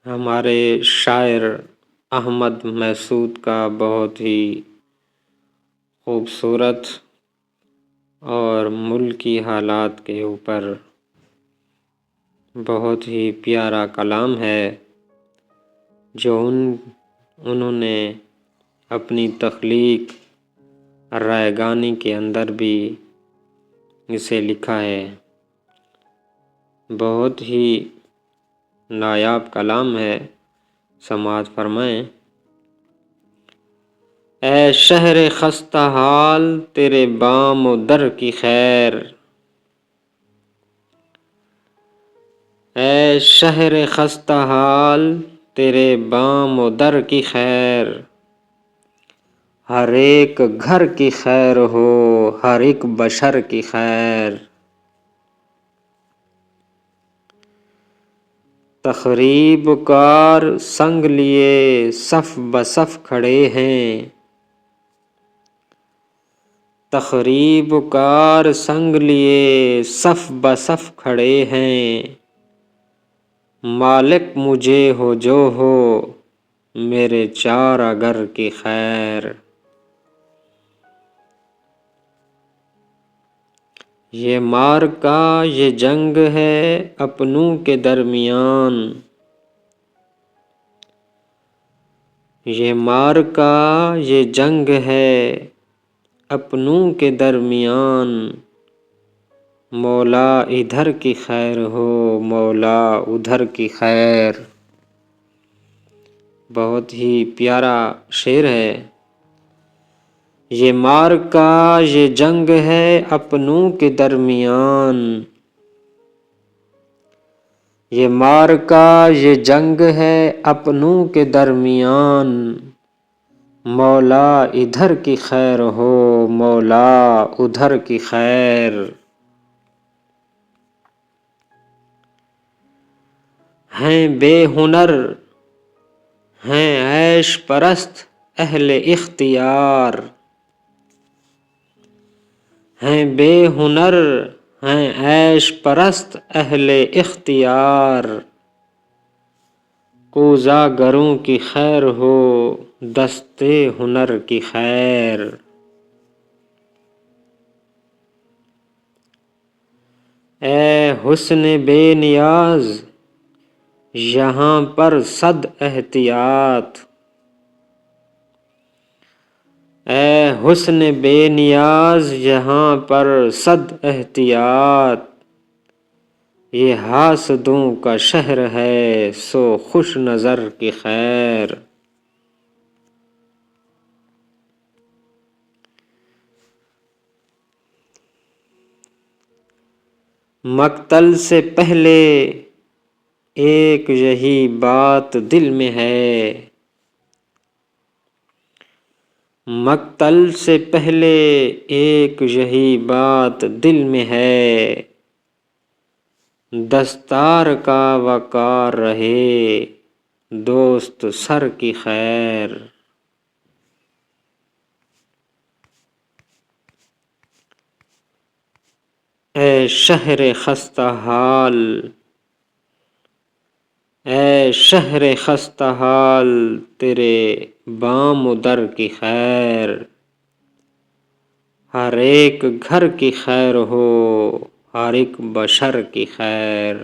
ہمارے شاعر احمد محسود کا بہت ہی خوبصورت اور ملکی حالات کے اوپر بہت ہی پیارا کلام ہے جو انہوں نے اپنی تخلیق رائگانی کے اندر بھی اسے لکھا ہے۔ بہت ہی نایاب کلام ہے، سماعت فرمائیں۔ اے شہر خستہ حال تیرے بام و در کی خیر، اے شہر خستہ حال تیرے بام و در کی خیر، ہر ایک گھر کی خیر ہو ہر ایک بشر کی خیر۔ تخریب کار سنگ لیے صف بصف کھڑے ہیں، تخریب کار سنگ لیے صف بصف کھڑے ہیں، مالک مجھے ہو جو ہو میرے چار اگر کی خیر۔ یہ معرکہ یہ جنگ ہے اپنوں کے درمیان، یہ معرکہ یہ جنگ ہے اپنوں کے درمیان، مولا ادھر کی خیر ہو مولا ادھر کی خیر۔ بہت ہی پیارا شعر ہے۔ یہ معرکہ یہ جنگ ہے اپنوں کے درمیان، یہ معرکہ یہ جنگ ہے اپنوں کے درمیان، مولا ادھر کی خیر ہو مولا ادھر کی خیر۔ ہیں بے ہنر ہیں عیش پرست اہل اختیار، ہیں بے ہنر ہیں عیش پرست اہل اختیار، کوزہ گروں کی خیر ہو دستے ہنر کی خیر۔ اے حسن بے نیاز یہاں پر صد احتیاط، اے حسن بے نیاز یہاں پر صد احتیاط، یہ حاسدوں کا شہر ہے سو خوش نظر کی خیر۔ مقتل سے پہلے ایک یہی بات دل میں ہے، مقتل سے پہلے ایک یہی بات دل میں ہے، دستار کا وقار رہے دوست سر کی خیر۔ اے شہر خستہ حال اے شہر خستہ حال تیرے بام و در کی خیر، ہر ایک گھر کی خیر ہو ہر ایک بشر کی خیر۔